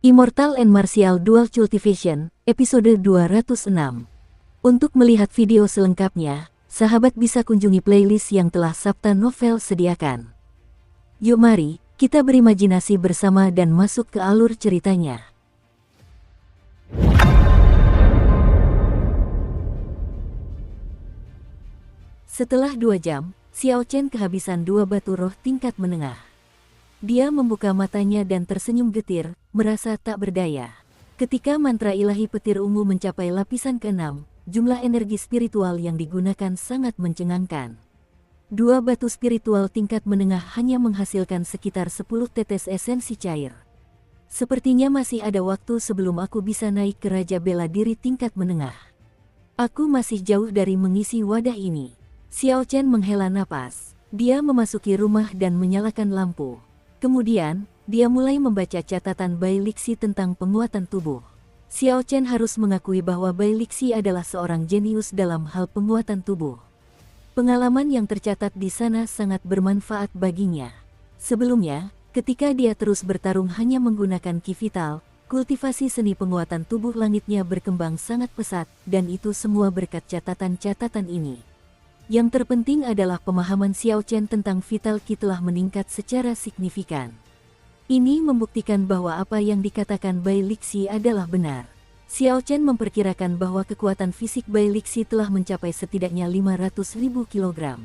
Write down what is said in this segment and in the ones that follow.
Immortal and Martial Dual Cultivation, episode 206. Untuk melihat video selengkapnya, sahabat bisa kunjungi playlist yang telah Sabta Novel sediakan. Yuk mari, kita berimajinasi bersama dan masuk ke alur ceritanya. Setelah 2 jam, Xiao Chen kehabisan 2 batu roh tingkat menengah. Dia membuka matanya dan tersenyum getir, merasa tak berdaya. Ketika mantra ilahi petir ungu mencapai lapisan ke-6, jumlah energi spiritual yang digunakan sangat mencengangkan. 2 batu spiritual tingkat menengah hanya menghasilkan sekitar 10 tetes esensi cair. Sepertinya masih ada waktu sebelum aku bisa naik ke Raja Bela Diri tingkat menengah. Aku masih jauh dari mengisi wadah ini. Xiao Chen menghela napas. Dia memasuki rumah dan menyalakan lampu. Kemudian, dia mulai membaca catatan Bai Lixi tentang penguatan tubuh. Xiao Chen harus mengakui bahwa Bai Lixi adalah seorang jenius dalam hal penguatan tubuh. Pengalaman yang tercatat di sana sangat bermanfaat baginya. Sebelumnya, ketika dia terus bertarung hanya menggunakan Ki Vital, kultivasi seni penguatan tubuh langitnya berkembang sangat pesat, dan itu semua berkat catatan-catatan ini. Yang terpenting adalah pemahaman Xiao Chen tentang Vital Ki telah meningkat secara signifikan. Ini membuktikan bahwa apa yang dikatakan Bai Lixi adalah benar. Xiao Chen memperkirakan bahwa kekuatan fisik Bai Lixi telah mencapai setidaknya 500.000 kg.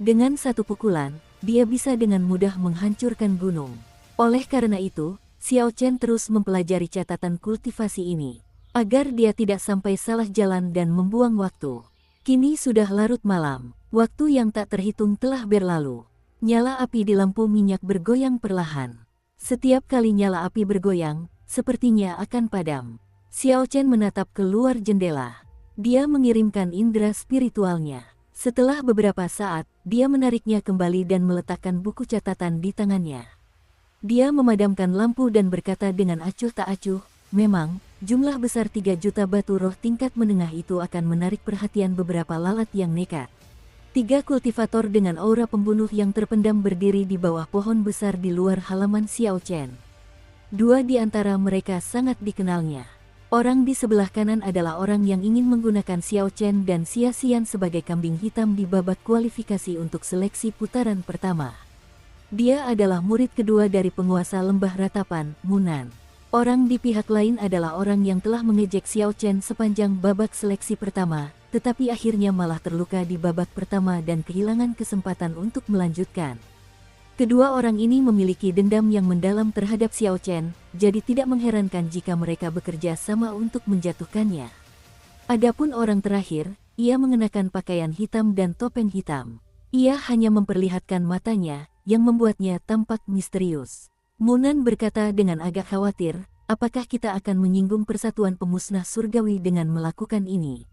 Dengan satu pukulan, dia bisa dengan mudah menghancurkan gunung. Oleh karena itu, Xiao Chen terus mempelajari catatan kultivasi ini, agar dia tidak sampai salah jalan dan membuang waktu. Kini sudah larut malam, waktu yang tak terhitung telah berlalu. Nyala api di lampu minyak bergoyang perlahan. Setiap kali nyala api bergoyang, sepertinya akan padam. Xiao Chen menatap keluar jendela. Dia mengirimkan indera spiritualnya. Setelah beberapa saat, dia menariknya kembali dan meletakkan buku catatan di tangannya. Dia memadamkan lampu dan berkata dengan acuh tak acuh, memang, jumlah besar 3 juta batu roh tingkat menengah itu akan menarik perhatian beberapa lalat yang nekat. 3 kultivator dengan aura pembunuh yang terpendam berdiri di bawah pohon besar di luar halaman Xiao Chen. 2 di antara mereka sangat dikenalnya. Orang di sebelah kanan adalah orang yang ingin menggunakan Xiao Chen dan Xia Xian sebagai kambing hitam di babak kualifikasi untuk seleksi putaran pertama. Dia adalah murid kedua dari penguasa lembah ratapan, Munan. Orang di pihak lain adalah orang yang telah mengejek Xiao Chen sepanjang babak seleksi pertama, tetapi akhirnya malah terluka di babak pertama dan kehilangan kesempatan untuk melanjutkan. Kedua orang ini memiliki dendam yang mendalam terhadap Xiao Chen, jadi tidak mengherankan jika mereka bekerja sama untuk menjatuhkannya. Adapun orang terakhir, ia mengenakan pakaian hitam dan topeng hitam. Ia hanya memperlihatkan matanya, yang membuatnya tampak misterius. Munan berkata dengan agak khawatir, apakah kita akan menyinggung persatuan pemusnah surgawi dengan melakukan ini?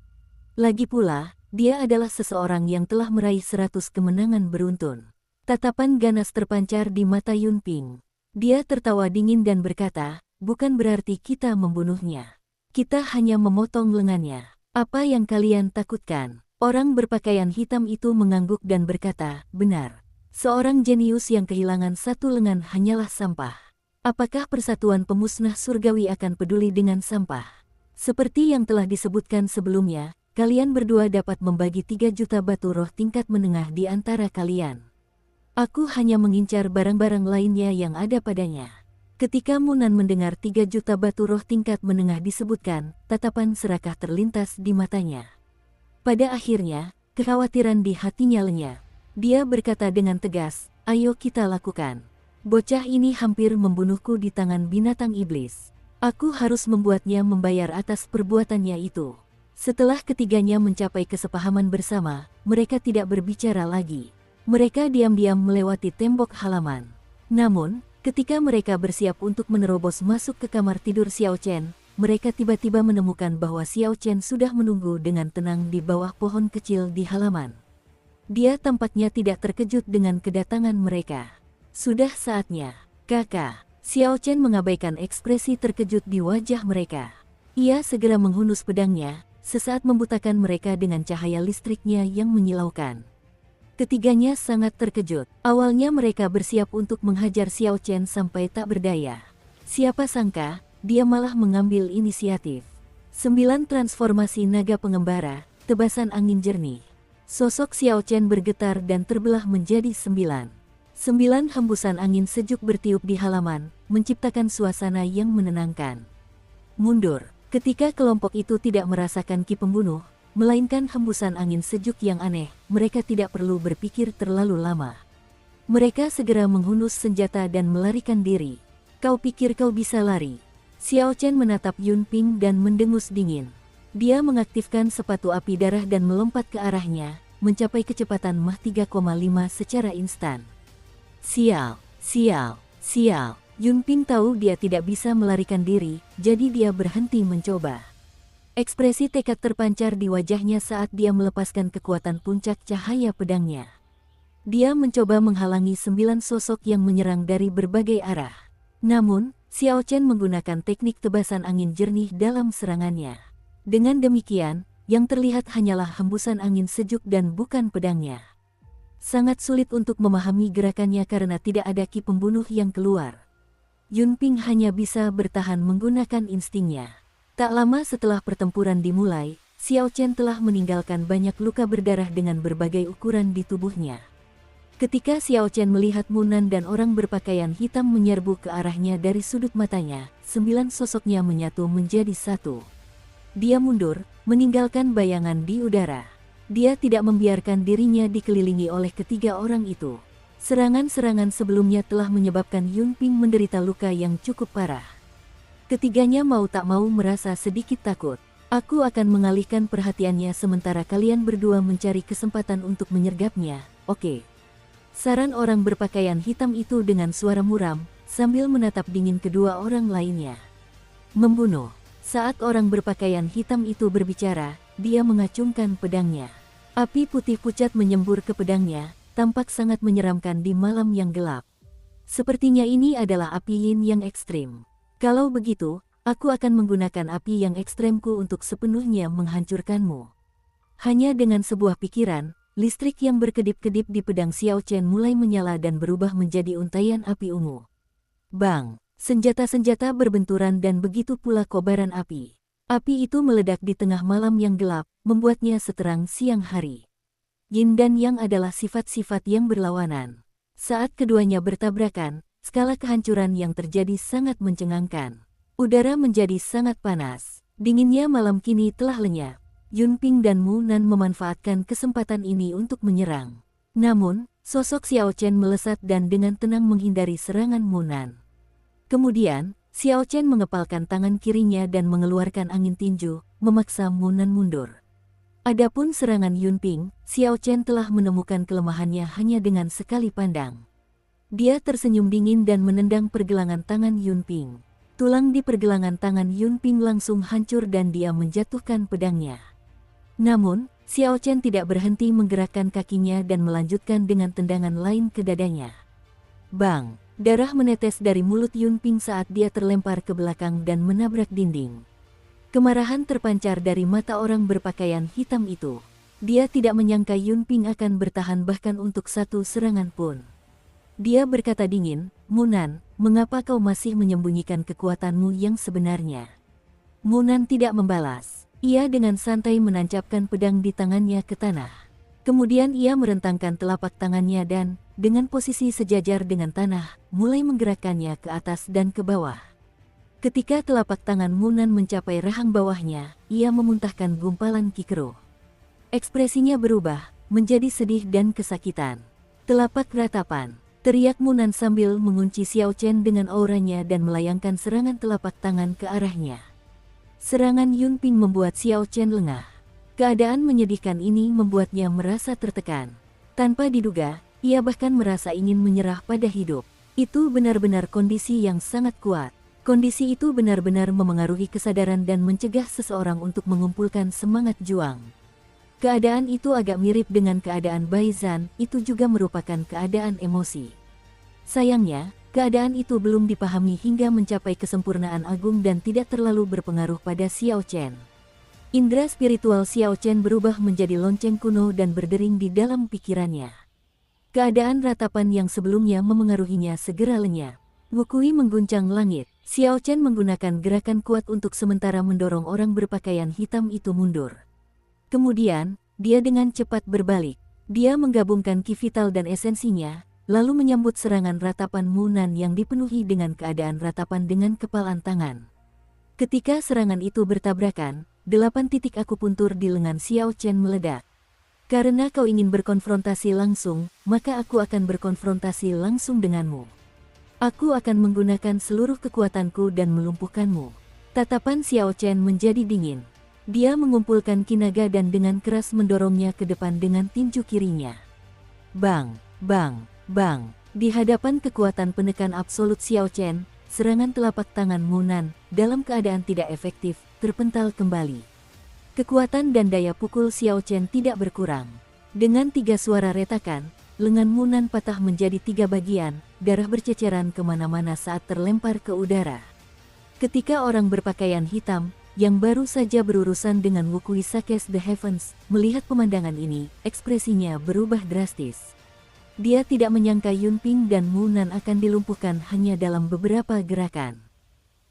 Lagi pula, dia adalah seseorang yang telah meraih 100 kemenangan beruntun. Tatapan ganas terpancar di mata Yun Ping. Dia tertawa dingin dan berkata, bukan berarti kita membunuhnya. Kita hanya memotong lengannya. Apa yang kalian takutkan? Orang berpakaian hitam itu mengangguk dan berkata, benar. Seorang jenius yang kehilangan 1 lengan hanyalah sampah. Apakah persatuan pemusnah surgawi akan peduli dengan sampah? Seperti yang telah disebutkan sebelumnya, kalian berdua dapat membagi 3 juta batu roh tingkat menengah di antara kalian. Aku hanya mengincar barang-barang lainnya yang ada padanya. Ketika Munan mendengar 3 juta batu roh tingkat menengah disebutkan, tatapan serakah terlintas di matanya. Pada akhirnya, kekhawatiran di hatinya lenyap. Dia berkata dengan tegas, ayo kita lakukan. Bocah ini hampir membunuhku di tangan binatang iblis. Aku harus membuatnya membayar atas perbuatannya itu. Setelah ketiganya mencapai kesepahaman bersama, mereka tidak berbicara lagi. Mereka diam-diam melewati tembok halaman. Namun, ketika mereka bersiap untuk menerobos masuk ke kamar tidur Xiao Chen, mereka tiba-tiba menemukan bahwa Xiao Chen sudah menunggu dengan tenang di bawah pohon kecil di halaman. Dia tampaknya tidak terkejut dengan kedatangan mereka. Sudah saatnya, kakak. Xiao Chen mengabaikan ekspresi terkejut di wajah mereka. Ia segera menghunus pedangnya, sesaat membutakan mereka dengan cahaya listriknya yang menyilaukan. Ketiganya sangat terkejut. Awalnya mereka bersiap untuk menghajar Xiao Chen sampai tak berdaya. Siapa sangka, dia malah mengambil inisiatif. 9 transformasi naga pengembara, tebasan angin jernih. Sosok Xiao Chen bergetar dan terbelah menjadi 9. 9 hembusan angin sejuk bertiup di halaman, menciptakan suasana yang menenangkan. Mundur, ketika kelompok itu tidak merasakan ki pembunuh, melainkan hembusan angin sejuk yang aneh, mereka tidak perlu berpikir terlalu lama. Mereka segera menghunus senjata dan melarikan diri. Kau pikir kau bisa lari? Xiao Chen menatap Yun Ping dan mendengus dingin. Dia mengaktifkan sepatu api darah dan melompat ke arahnya, mencapai kecepatan Mach 3,5 secara instan. Sial, sial, sial. Yun Ping tahu dia tidak bisa melarikan diri, jadi dia berhenti mencoba. Ekspresi tekad terpancar di wajahnya saat dia melepaskan kekuatan puncak cahaya pedangnya. Dia mencoba menghalangi 9 sosok yang menyerang dari berbagai arah. Namun, Xiao Chen menggunakan teknik tebasan angin jernih dalam serangannya. Dengan demikian, yang terlihat hanyalah hembusan angin sejuk dan bukan pedangnya. Sangat sulit untuk memahami gerakannya karena tidak ada ki pembunuh yang keluar. Yun Ping hanya bisa bertahan menggunakan instingnya. Tak lama setelah pertempuran dimulai, Xiao Chen telah meninggalkan banyak luka berdarah dengan berbagai ukuran di tubuhnya. Ketika Xiao Chen melihat Munan dan orang berpakaian hitam menyerbu ke arahnya dari sudut matanya, 9 sosoknya menyatu menjadi satu. Dia mundur, meninggalkan bayangan di udara. Dia tidak membiarkan dirinya dikelilingi oleh ketiga orang itu. Serangan-serangan sebelumnya telah menyebabkan Yun Ping menderita luka yang cukup parah. Ketiganya mau tak mau merasa sedikit takut. Aku akan mengalihkan perhatiannya sementara kalian berdua mencari kesempatan untuk menyergapnya, oke? Saran orang berpakaian hitam itu dengan suara muram, sambil menatap dingin kedua orang lainnya. Membunuh. Saat orang berpakaian hitam itu berbicara, dia mengacungkan pedangnya. Api putih pucat menyembur ke pedangnya, tampak sangat menyeramkan di malam yang gelap. Sepertinya ini adalah api yin yang ekstrim. Kalau begitu, aku akan menggunakan api yang ekstremku untuk sepenuhnya menghancurkanmu. Hanya dengan sebuah pikiran, listrik yang berkedip-kedip di pedang Xiao Chen mulai menyala dan berubah menjadi untaian api ungu. Bang! Senjata-senjata berbenturan dan begitu pula kobaran api. Api itu meledak di tengah malam yang gelap, membuatnya seterang siang hari. Yin dan Yang adalah sifat-sifat yang berlawanan. Saat keduanya bertabrakan, skala kehancuran yang terjadi sangat mencengangkan. Udara menjadi sangat panas. Dinginnya malam kini telah lenyap. Yun Ping dan Munan memanfaatkan kesempatan ini untuk menyerang. Namun, sosok Xiao Chen melesat dan dengan tenang menghindari serangan Munan. Kemudian, Xiao Chen mengepalkan tangan kirinya dan mengeluarkan angin tinju, memaksa Munan mundur. Adapun serangan Yun Ping, Xiao Chen telah menemukan kelemahannya hanya dengan sekali pandang. Dia tersenyum dingin dan menendang pergelangan tangan Yun Ping. Tulang di pergelangan tangan Yun Ping langsung hancur dan dia menjatuhkan pedangnya. Namun, Xiao Chen tidak berhenti menggerakkan kakinya dan melanjutkan dengan tendangan lain ke dadanya. Bang! Darah menetes dari mulut Yun Ping saat dia terlempar ke belakang dan menabrak dinding. Kemarahan terpancar dari mata orang berpakaian hitam itu. Dia tidak menyangka Yun Ping akan bertahan bahkan untuk satu serangan pun. Dia berkata dingin, Munan, mengapa kau masih menyembunyikan kekuatanmu yang sebenarnya? Munan tidak membalas. Ia dengan santai menancapkan pedang di tangannya ke tanah. Kemudian ia merentangkan telapak tangannya dan, dengan posisi sejajar dengan tanah, mulai menggerakkannya ke atas dan ke bawah. Ketika telapak tangan Munan mencapai rahang bawahnya, ia memuntahkan gumpalan kikeruh. Ekspresinya berubah, menjadi sedih dan kesakitan. Telapak ratapan, teriak Munan sambil mengunci Xiao Chen dengan auranya dan melayangkan serangan telapak tangan ke arahnya. Serangan Yun Ping membuat Xiao Chen lengah. Keadaan menyedihkan ini membuatnya merasa tertekan. Tanpa diduga, ia bahkan merasa ingin menyerah pada hidup. Itu benar-benar kondisi yang sangat kuat. Kondisi itu benar-benar memengaruhi kesadaran dan mencegah seseorang untuk mengumpulkan semangat juang. Keadaan itu agak mirip dengan keadaan Bai Zhan, itu juga merupakan keadaan emosi. Sayangnya, keadaan itu belum dipahami hingga mencapai kesempurnaan agung dan tidak terlalu berpengaruh pada Xiao Chen. Indra spiritual Xiao Chen berubah menjadi lonceng kuno dan berdering di dalam pikirannya. Keadaan ratapan yang sebelumnya memengaruhinya segera lenyap. Wukui mengguncang langit. Xiao Chen menggunakan gerakan kuat untuk sementara mendorong orang berpakaian hitam itu mundur. Kemudian, dia dengan cepat berbalik. Dia menggabungkan ki vital dan esensinya, lalu menyambut serangan ratapan Munan yang dipenuhi dengan keadaan ratapan dengan kepalan tangan. Ketika serangan itu bertabrakan, 8 titik akupuntur di lengan Xiao Chen meledak. Karena kau ingin berkonfrontasi langsung, maka aku akan berkonfrontasi langsung denganmu. Aku akan menggunakan seluruh kekuatanku dan melumpuhkanmu. Tatapan Xiao Chen menjadi dingin. Dia mengumpulkan kinaga dan dengan keras mendorongnya ke depan dengan tinju kirinya. Bang, bang, bang. Di hadapan kekuatan penekan absolut Xiao Chen, serangan telapak tangan Munan, dalam keadaan tidak efektif, terpental kembali. Kekuatan dan daya pukul Xiao Chen tidak berkurang. Dengan 3 suara retakan, lengan Munan patah menjadi 3 bagian, darah berceceran kemana-mana saat terlempar ke udara. Ketika orang berpakaian hitam, yang baru saja berurusan dengan Wukui Sakes the Heavens, melihat pemandangan ini, ekspresinya berubah drastis. Dia tidak menyangka Yunping dan Munan akan dilumpuhkan hanya dalam beberapa gerakan.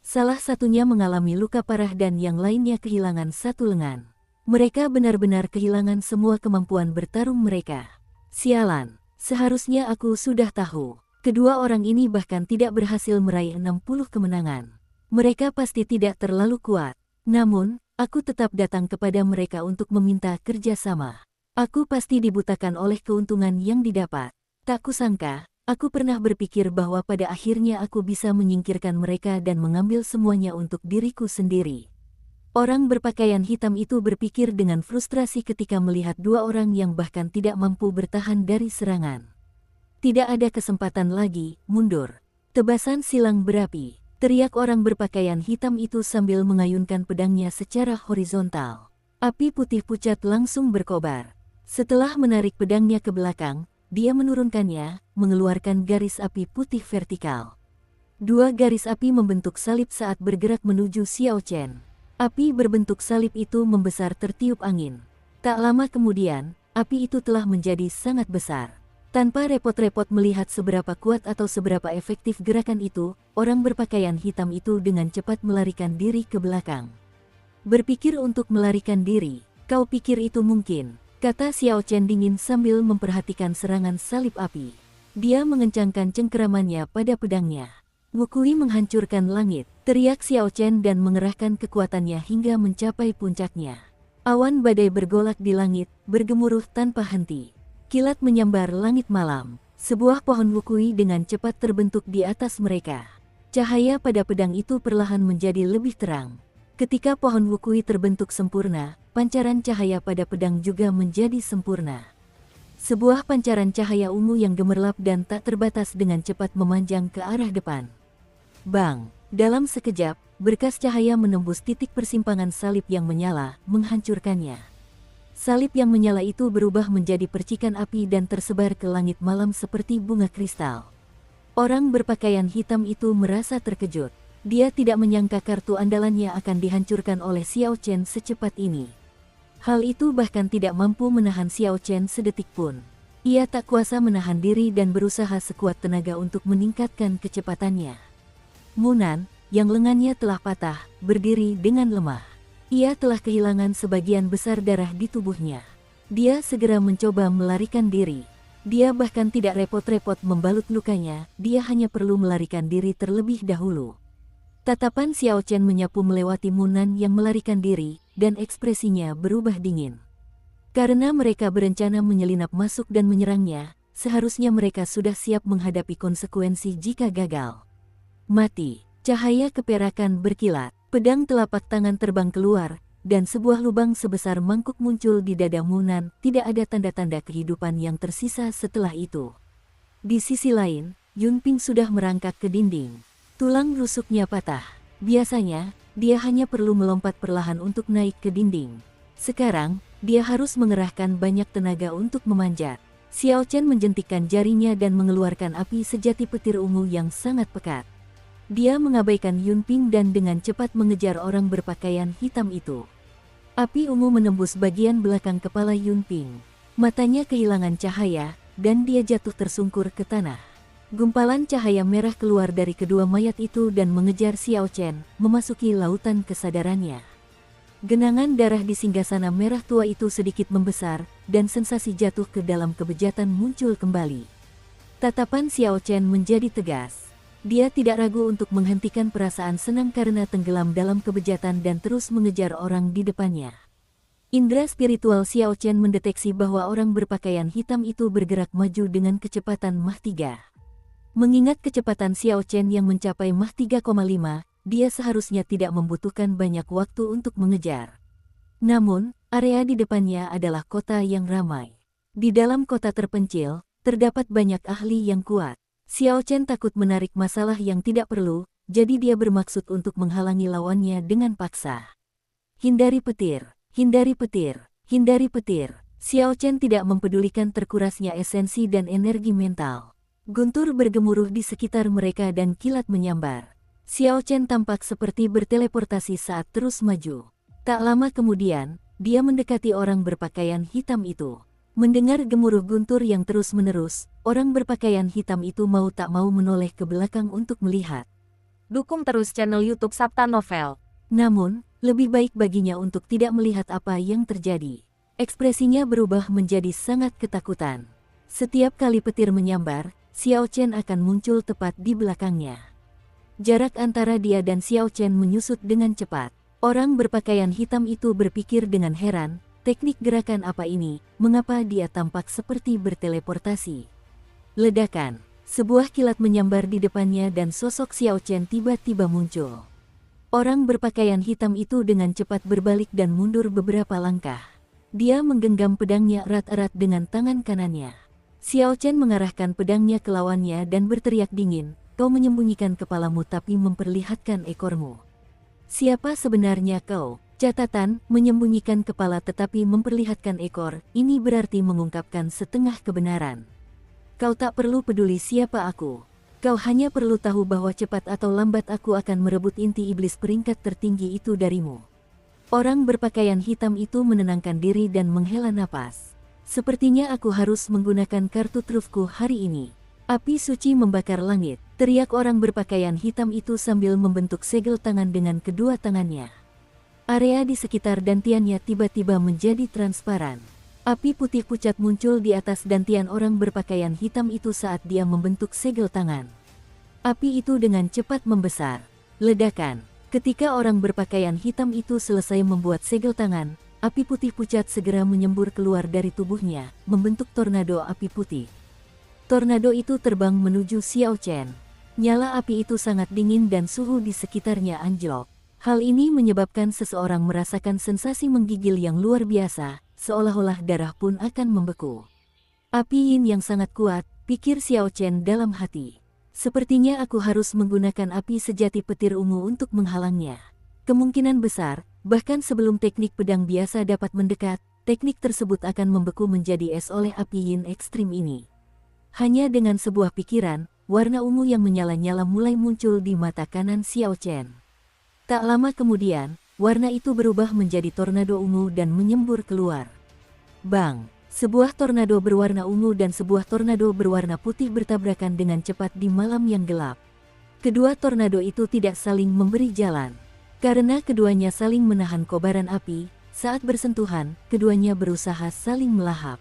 Salah satunya mengalami luka parah dan yang lainnya kehilangan satu lengan. Mereka benar-benar kehilangan semua kemampuan bertarung mereka. Sialan, seharusnya aku sudah tahu. Kedua orang ini bahkan tidak berhasil meraih 60 kemenangan. Mereka pasti tidak terlalu kuat. Namun, aku tetap datang kepada mereka untuk meminta kerjasama. Aku pasti dibutakan oleh keuntungan yang didapat. Tak kusangka, aku pernah berpikir bahwa pada akhirnya aku bisa menyingkirkan mereka dan mengambil semuanya untuk diriku sendiri. Orang berpakaian hitam itu berpikir dengan frustrasi ketika melihat 2 orang yang bahkan tidak mampu bertahan dari serangan. Tidak ada kesempatan lagi, mundur. Tebasan silang berapi. Teriak orang berpakaian hitam itu sambil mengayunkan pedangnya secara horizontal. Api putih pucat langsung berkobar. Setelah menarik pedangnya ke belakang, dia menurunkannya, mengeluarkan garis api putih vertikal. 2 garis api membentuk salib saat bergerak menuju Xiao Chen. Api berbentuk salib itu membesar tertiup angin. Tak lama kemudian, api itu telah menjadi sangat besar. Tanpa repot-repot melihat seberapa kuat atau seberapa efektif gerakan itu, orang berpakaian hitam itu dengan cepat melarikan diri ke belakang. Berpikir untuk melarikan diri, kau pikir itu mungkin? Kata Xiao Chen dingin sambil memperhatikan serangan salib api. Dia mengencangkan cengkeramannya pada pedangnya. Wukui menghancurkan langit, teriak Xiao Chen dan mengerahkan kekuatannya hingga mencapai puncaknya. Awan badai bergolak di langit, bergemuruh tanpa henti. Kilat menyambar langit malam. Sebuah pohon wukui dengan cepat terbentuk di atas mereka. Cahaya pada pedang itu perlahan menjadi lebih terang. Ketika pohon wukui terbentuk sempurna, pancaran cahaya pada pedang juga menjadi sempurna. Sebuah pancaran cahaya ungu yang gemerlap dan tak terbatas dengan cepat memanjang ke arah depan. Bang! Dalam sekejap, berkas cahaya menembus titik persimpangan salib yang menyala, menghancurkannya. Salib yang menyala itu berubah menjadi percikan api dan tersebar ke langit malam seperti bunga kristal. Orang berpakaian hitam itu merasa terkejut. Dia tidak menyangka kartu andalannya akan dihancurkan oleh Xiao Chen secepat ini. Hal itu bahkan tidak mampu menahan Xiao Chen sedetik pun. Ia tak kuasa menahan diri dan berusaha sekuat tenaga untuk meningkatkan kecepatannya. Munan, yang lengannya telah patah, berdiri dengan lemah. Ia telah kehilangan sebagian besar darah di tubuhnya. Dia segera mencoba melarikan diri. Dia bahkan tidak repot-repot membalut lukanya, dia hanya perlu melarikan diri terlebih dahulu. Tatapan Xiao Chen menyapu melewati Munan yang melarikan diri, dan ekspresinya berubah dingin. Karena mereka berencana menyelinap masuk dan menyerangnya, seharusnya mereka sudah siap menghadapi konsekuensi jika gagal. Mati. Cahaya keperakan berkilat. Pedang telapak tangan terbang keluar, dan sebuah lubang sebesar mangkuk muncul di dada Munan. Tidak ada tanda-tanda kehidupan yang tersisa setelah itu. Di sisi lain, Yunping sudah merangkak ke dinding. Tulang rusuknya patah. Biasanya, dia hanya perlu melompat perlahan untuk naik ke dinding. Sekarang, dia harus mengerahkan banyak tenaga untuk memanjat. Xiao Chen menjentikkan jarinya dan mengeluarkan api sejati petir ungu yang sangat pekat. Dia mengabaikan Yunping dan dengan cepat mengejar orang berpakaian hitam itu. Api ungu menembus bagian belakang kepala Yunping. Matanya kehilangan cahaya, dan dia jatuh tersungkur ke tanah. Gumpalan cahaya merah keluar dari kedua mayat itu dan mengejar Xiao Chen, memasuki lautan kesadarannya. Genangan darah di singgasana merah tua itu sedikit membesar, dan sensasi jatuh ke dalam kebejatan muncul kembali. Tatapan Xiao Chen menjadi tegas. Dia tidak ragu untuk menghentikan perasaan senang karena tenggelam dalam kebejatan dan terus mengejar orang di depannya. Indra spiritual Xiao Chen mendeteksi bahwa orang berpakaian hitam itu bergerak maju dengan kecepatan Mach 3. Mengingat kecepatan Xiao Chen yang mencapai Mach 3,5, dia seharusnya tidak membutuhkan banyak waktu untuk mengejar. Namun, area di depannya adalah kota yang ramai. Di dalam kota terpencil, terdapat banyak ahli yang kuat. Xiao Chen takut menarik masalah yang tidak perlu, jadi dia bermaksud untuk menghalangi lawannya dengan paksa. Hindari petir, hindari petir, hindari petir. Xiao Chen tidak mempedulikan terkurasnya esensi dan energi mental. Guntur bergemuruh di sekitar mereka dan kilat menyambar. Xiao Chen tampak seperti berteleportasi saat terus maju. Tak lama kemudian, dia mendekati orang berpakaian hitam itu. Mendengar gemuruh guntur yang terus-menerus, orang berpakaian hitam itu mau tak mau menoleh ke belakang untuk melihat. Dukung terus channel YouTube Sabta Novel. Namun, lebih baik baginya untuk tidak melihat apa yang terjadi. Ekspresinya berubah menjadi sangat ketakutan. Setiap kali petir menyambar, Xiao Chen akan muncul tepat di belakangnya. Jarak antara dia dan Xiao Chen menyusut dengan cepat. Orang berpakaian hitam itu berpikir dengan heran, teknik gerakan apa ini, mengapa dia tampak seperti berteleportasi? Ledakan, sebuah kilat menyambar di depannya dan sosok Xiao Chen tiba-tiba muncul. Orang berpakaian hitam itu dengan cepat berbalik dan mundur beberapa langkah. Dia menggenggam pedangnya erat-erat dengan tangan kanannya. Xiao Chen mengarahkan pedangnya ke lawannya dan berteriak dingin, "Kau menyembunyikan kepalamu tapi memperlihatkan ekormu. Siapa sebenarnya kau?" Catatan, menyembunyikan kepala tetapi memperlihatkan ekor, ini berarti mengungkapkan setengah kebenaran. Kau tak perlu peduli siapa aku. Kau hanya perlu tahu bahwa cepat atau lambat aku akan merebut inti iblis peringkat tertinggi itu darimu. Orang berpakaian hitam itu menenangkan diri dan menghela napas. Sepertinya aku harus menggunakan kartu trufku hari ini. Api suci membakar langit, teriak orang berpakaian hitam itu sambil membentuk segel tangan dengan kedua tangannya. Area di sekitar dantiannya tiba-tiba menjadi transparan. Api putih pucat muncul di atas dantian orang berpakaian hitam itu saat dia membentuk segel tangan. Api itu dengan cepat membesar. Ledakan. Ketika orang berpakaian hitam itu selesai membuat segel tangan, api putih pucat segera menyembur keluar dari tubuhnya, membentuk tornado api putih. Tornado itu terbang menuju Xiao Chen. Nyala api itu sangat dingin dan suhu di sekitarnya anjlok. Hal ini menyebabkan seseorang merasakan sensasi menggigil yang luar biasa, seolah-olah darah pun akan membeku. Api yin yang sangat kuat, pikir Xiao Chen dalam hati. Sepertinya aku harus menggunakan api sejati petir ungu untuk menghalangnya. Kemungkinan besar, bahkan sebelum teknik pedang biasa dapat mendekat, teknik tersebut akan membeku menjadi es oleh api yin ekstrim ini. Hanya dengan sebuah pikiran, warna ungu yang menyala-nyala mulai muncul di mata kanan Xiao Chen. Tak lama kemudian, warna itu berubah menjadi tornado ungu dan menyembur keluar. Bang! Sebuah tornado berwarna ungu dan sebuah tornado berwarna putih bertabrakan dengan cepat di malam yang gelap. Kedua tornado itu tidak saling memberi jalan. Karena keduanya saling menahan kobaran api, saat bersentuhan, keduanya berusaha saling melahap.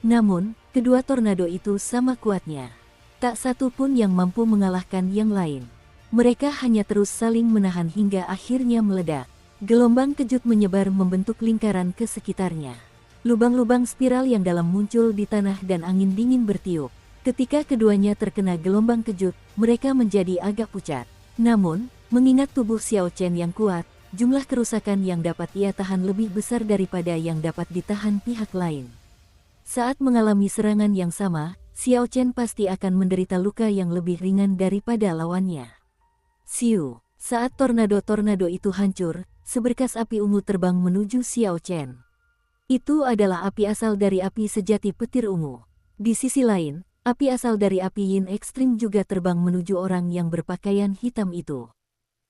Namun, kedua tornado itu sama kuatnya. Tak satu pun yang mampu mengalahkan yang lain. Mereka hanya terus saling menahan hingga akhirnya meledak. Gelombang kejut menyebar membentuk lingkaran ke sekitarnya. Lubang-lubang spiral yang dalam muncul di tanah dan angin dingin bertiup. Ketika keduanya terkena gelombang kejut, mereka menjadi agak pucat. Namun, mengingat tubuh Xiao Chen yang kuat, jumlah kerusakan yang dapat ia tahan lebih besar daripada yang dapat ditahan pihak lain. Saat mengalami serangan yang sama, Xiao Chen pasti akan menderita luka yang lebih ringan daripada lawannya. Siu, saat tornado-tornado itu hancur, seberkas api ungu terbang menuju Xiao Chen. Itu adalah api asal dari api sejati petir ungu. Di sisi lain, api asal dari api yin ekstrim juga terbang menuju orang yang berpakaian hitam itu.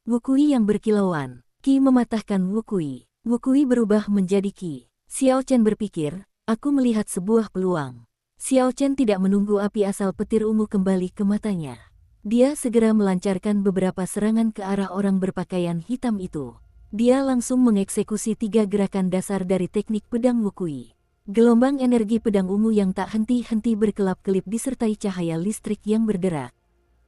Wukui yang berkilauan, Qi mematahkan Wukui. Wukui berubah menjadi Qi. Xiao Chen berpikir, aku melihat sebuah peluang. Xiao Chen tidak menunggu api asal petir ungu kembali ke matanya. Dia segera melancarkan beberapa serangan ke arah orang berpakaian hitam itu. Dia langsung mengeksekusi 3 gerakan dasar dari teknik pedang wukui. Gelombang energi pedang ungu yang tak henti-henti berkelap-kelip disertai cahaya listrik yang berderak.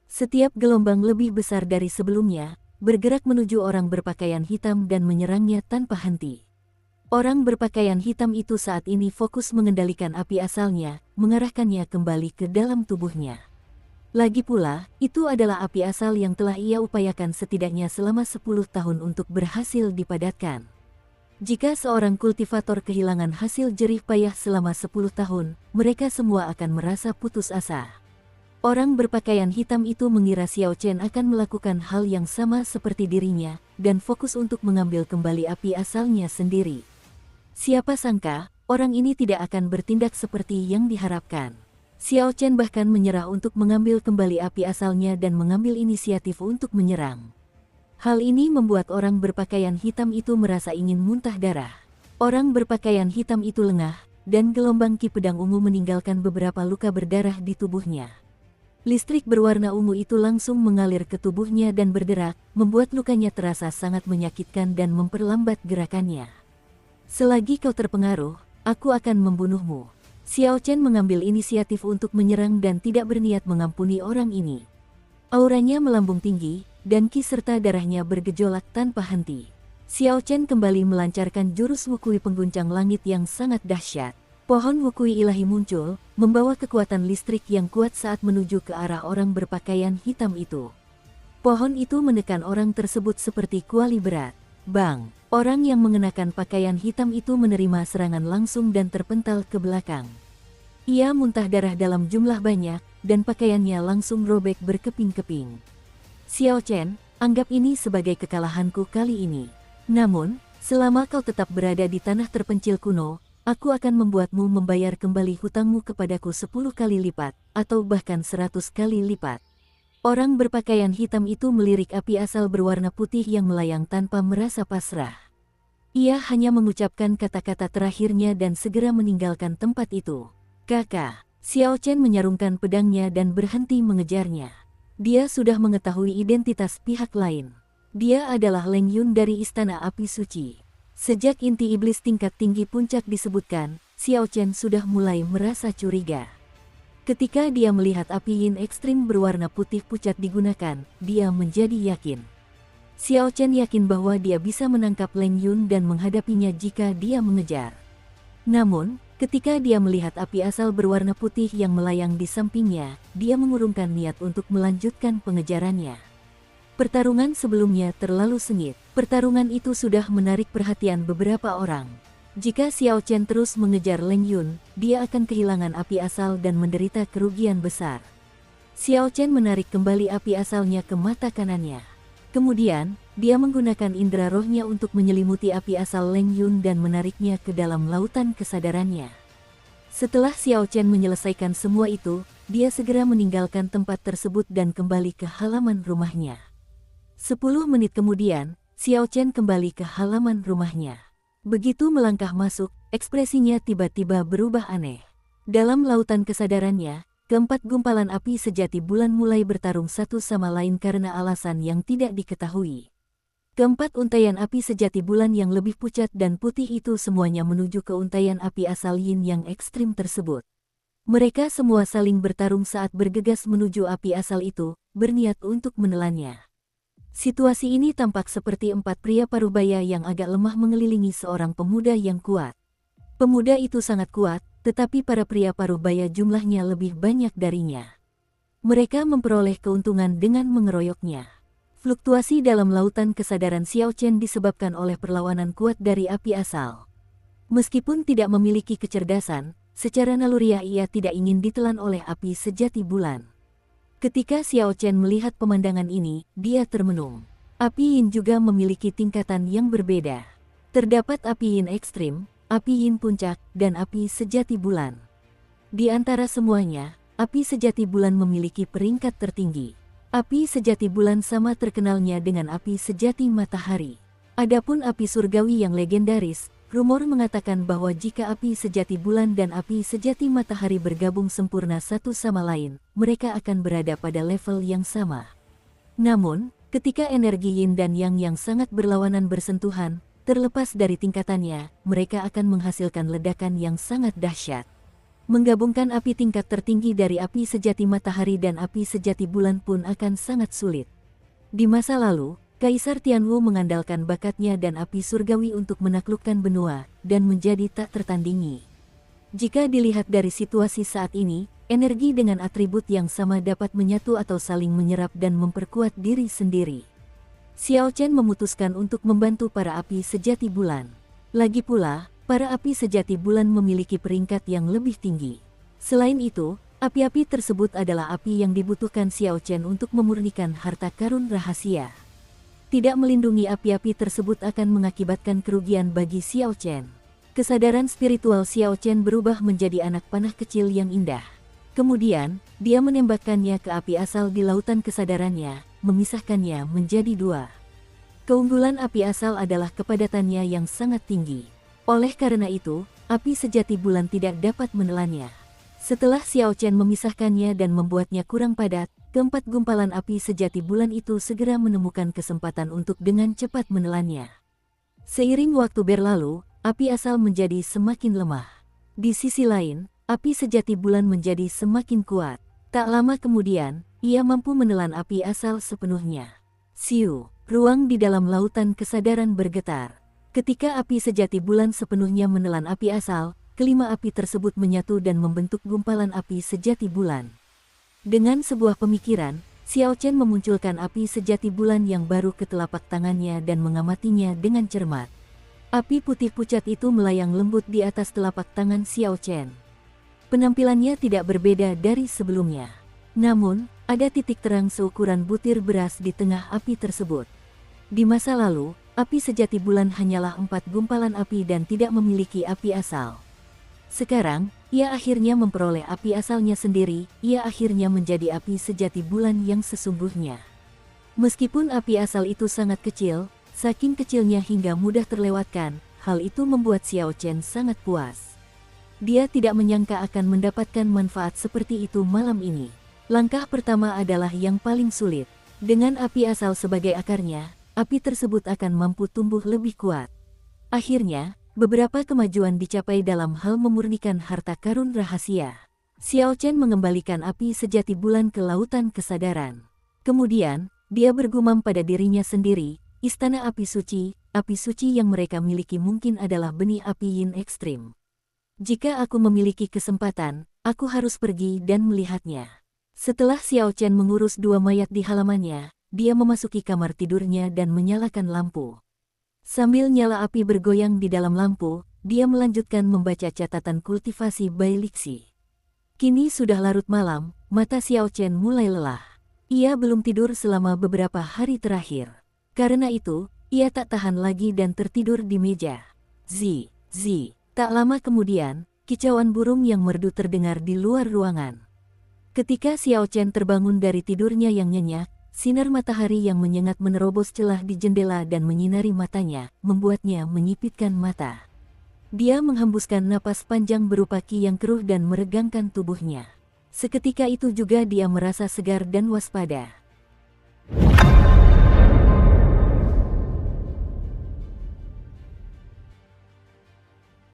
Setiap gelombang lebih besar dari sebelumnya, bergerak menuju orang berpakaian hitam dan menyerangnya tanpa henti. Orang berpakaian hitam itu saat ini fokus mengendalikan api asalnya, mengarahkannya kembali ke dalam tubuhnya. Lagi pula, itu adalah api asal yang telah ia upayakan setidaknya selama 10 tahun untuk berhasil dipadatkan. Jika seorang kultivator kehilangan hasil jerih payah selama 10 tahun, mereka semua akan merasa putus asa. Orang berpakaian hitam itu mengira Xiao Chen akan melakukan hal yang sama seperti dirinya, dan fokus untuk mengambil kembali api asalnya sendiri. Siapa sangka, orang ini tidak akan bertindak seperti yang diharapkan. Xiao Chen bahkan menyerah untuk mengambil kembali api asalnya dan mengambil inisiatif untuk menyerang. Hal ini membuat orang berpakaian hitam itu merasa ingin muntah darah. Orang berpakaian hitam itu lengah, dan gelombang ki pedang ungu meninggalkan beberapa luka berdarah di tubuhnya. Listrik berwarna ungu itu langsung mengalir ke tubuhnya dan berderak, membuat lukanya terasa sangat menyakitkan dan memperlambat gerakannya. Selagi kau terpengaruh, aku akan membunuhmu. Xiao Chen mengambil inisiatif untuk menyerang dan tidak berniat mengampuni orang ini. Auranya melambung tinggi, dan ki serta darahnya bergejolak tanpa henti. Xiao Chen kembali melancarkan jurus wukui pengguncang langit yang sangat dahsyat. Pohon wukui ilahi muncul, membawa kekuatan listrik yang kuat saat menuju ke arah orang berpakaian hitam itu. Pohon itu menekan orang tersebut seperti kuali berat. Bang! Orang yang mengenakan pakaian hitam itu menerima serangan langsung dan terpental ke belakang. Ia muntah darah dalam jumlah banyak, dan pakaiannya langsung robek berkeping-keping. Xiao Chen, anggap ini sebagai kekalahanku kali ini. Namun, selama kau tetap berada di tanah terpencil kuno, aku akan membuatmu membayar kembali hutangmu kepadaku 10 kali lipat, atau bahkan 100 kali lipat. Orang berpakaian hitam itu melirik api asal berwarna putih yang melayang tanpa merasa pasrah. Ia hanya mengucapkan kata-kata terakhirnya dan segera meninggalkan tempat itu. Kakak, Xiao Chen menyarungkan pedangnya dan berhenti mengejarnya. Dia sudah mengetahui identitas pihak lain. Dia adalah Leng Yun dari Istana Api Suci. Sejak inti iblis tingkat tinggi puncak disebutkan, Xiao Chen sudah mulai merasa curiga. Ketika dia melihat api yin ekstrim berwarna putih pucat digunakan, dia menjadi yakin. Xiao Chen yakin bahwa dia bisa menangkap Leng Yun dan menghadapinya jika dia mengejar. Namun, ketika dia melihat api asal berwarna putih yang melayang di sampingnya, dia mengurungkan niat untuk melanjutkan pengejarannya. Pertarungan sebelumnya terlalu sengit. Pertarungan itu sudah menarik perhatian beberapa orang. Jika Xiao Chen terus mengejar Leng Yun, dia akan kehilangan api asal dan menderita kerugian besar. Xiao Chen menarik kembali api asalnya ke mata kanannya. Kemudian, dia menggunakan indera rohnya untuk menyelimuti api asal Leng Yun dan menariknya ke dalam lautan kesadarannya. Setelah Xiao Chen menyelesaikan semua itu, dia segera meninggalkan tempat tersebut dan kembali ke halaman rumahnya. 10 menit kemudian, Xiao Chen kembali ke halaman rumahnya. Begitu melangkah masuk, ekspresinya tiba-tiba berubah aneh. Dalam lautan kesadarannya, keempat gumpalan api sejati bulan mulai bertarung satu sama lain karena alasan yang tidak diketahui. Keempat untaian api sejati bulan yang lebih pucat dan putih itu semuanya menuju ke untaian api asal yin yang ekstrim tersebut. Mereka semua saling bertarung saat bergegas menuju api asal itu, berniat untuk menelannya. Situasi ini tampak seperti 4 pria parubaya yang agak lemah mengelilingi seorang pemuda yang kuat. Pemuda itu sangat kuat, tetapi para pria parubaya jumlahnya lebih banyak darinya. Mereka memperoleh keuntungan dengan mengeroyoknya. Fluktuasi dalam lautan kesadaran Xiao Chen disebabkan oleh perlawanan kuat dari api asal. Meskipun tidak memiliki kecerdasan, secara naluriah ia tidak ingin ditelan oleh api sejati bulan. Ketika Xiao Chen melihat pemandangan ini, dia termenung. Api yin juga memiliki tingkatan yang berbeda. Terdapat api yin ekstrim, api yin puncak, dan api sejati bulan. Di antara semuanya, api sejati bulan memiliki peringkat tertinggi. Api sejati bulan sama terkenalnya dengan api sejati matahari. Adapun api surgawi yang legendaris, Rumor mengatakan bahwa jika api sejati bulan dan api sejati matahari bergabung sempurna satu sama lain, mereka akan berada pada level yang sama. Namun, ketika energi yin dan yang sangat berlawanan bersentuhan, terlepas dari tingkatannya, mereka akan menghasilkan ledakan yang sangat dahsyat. Menggabungkan api tingkat tertinggi dari api sejati matahari dan api sejati bulan pun akan sangat sulit. Di masa lalu, Kaisar Tianwu mengandalkan bakatnya dan api surgawi untuk menaklukkan benua dan menjadi tak tertandingi. Jika dilihat dari situasi saat ini, energi dengan atribut yang sama dapat menyatu atau saling menyerap dan memperkuat diri sendiri. Xiao Chen memutuskan untuk membantu para api sejati bulan. Lagi pula, para api sejati bulan memiliki peringkat yang lebih tinggi. Selain itu, api-api tersebut adalah api yang dibutuhkan Xiao Chen untuk memurnikan harta karun rahasia. Tidak melindungi api-api tersebut akan mengakibatkan kerugian bagi Xiao Chen. Kesadaran spiritual Xiao Chen berubah menjadi anak panah kecil yang indah. Kemudian, dia menembakkannya ke api asal di lautan kesadarannya, memisahkannya menjadi dua. Keunggulan api asal adalah kepadatannya yang sangat tinggi. Oleh karena itu, api sejati bulan tidak dapat menelannya. Setelah Xiao Chen memisahkannya dan membuatnya kurang padat, keempat gumpalan api sejati bulan itu segera menemukan kesempatan untuk dengan cepat menelannya. Seiring waktu berlalu, api asal menjadi semakin lemah. Di sisi lain, api sejati bulan menjadi semakin kuat. Tak lama kemudian, ia mampu menelan api asal sepenuhnya. Siu, ruang di dalam lautan kesadaran bergetar. Ketika api sejati bulan sepenuhnya menelan api asal, kelima api tersebut menyatu dan membentuk gumpalan api sejati bulan. Dengan sebuah pemikiran, Xiao Chen memunculkan api sejati bulan yang baru ke telapak tangannya dan mengamatinya dengan cermat. Api putih pucat itu melayang lembut di atas telapak tangan Xiao Chen. Penampilannya tidak berbeda dari sebelumnya. Namun, ada titik terang seukuran butir beras di tengah api tersebut. Di masa lalu, api sejati bulan hanyalah 4 gumpalan api dan tidak memiliki api asal. Sekarang, ia akhirnya memperoleh api asalnya sendiri, ia akhirnya menjadi api sejati bulan yang sesungguhnya. Meskipun api asal itu sangat kecil, saking kecilnya hingga mudah terlewatkan, hal itu membuat Xiao Chen sangat puas. Dia tidak menyangka akan mendapatkan manfaat seperti itu malam ini. Langkah pertama adalah yang paling sulit. Dengan api asal sebagai akarnya, api tersebut akan mampu tumbuh lebih kuat. Akhirnya, beberapa kemajuan dicapai dalam hal memurnikan harta karun rahasia. Xiao Chen mengembalikan api sejati bulan ke lautan kesadaran. Kemudian, dia bergumam pada dirinya sendiri, istana api suci yang mereka miliki mungkin adalah benih api yin ekstrim. Jika aku memiliki kesempatan, aku harus pergi dan melihatnya. Setelah Xiao Chen mengurus 2 mayat di halamannya, dia memasuki kamar tidurnya dan menyalakan lampu. Sambil nyala api bergoyang di dalam lampu, dia melanjutkan membaca catatan kultivasi Bai Lixi. Kini sudah larut malam, mata Xiao Chen mulai lelah. Ia belum tidur selama beberapa hari terakhir. Karena itu, ia tak tahan lagi dan tertidur di meja. Zi. Tak lama kemudian, kicauan burung yang merdu terdengar di luar ruangan. Ketika Xiao Chen terbangun dari tidurnya yang nyenyak, sinar matahari yang menyengat menerobos celah di jendela dan menyinari matanya, membuatnya menyipitkan mata. Dia menghembuskan napas panjang berupa ki yang keruh dan meregangkan tubuhnya. Seketika itu juga dia merasa segar dan waspada.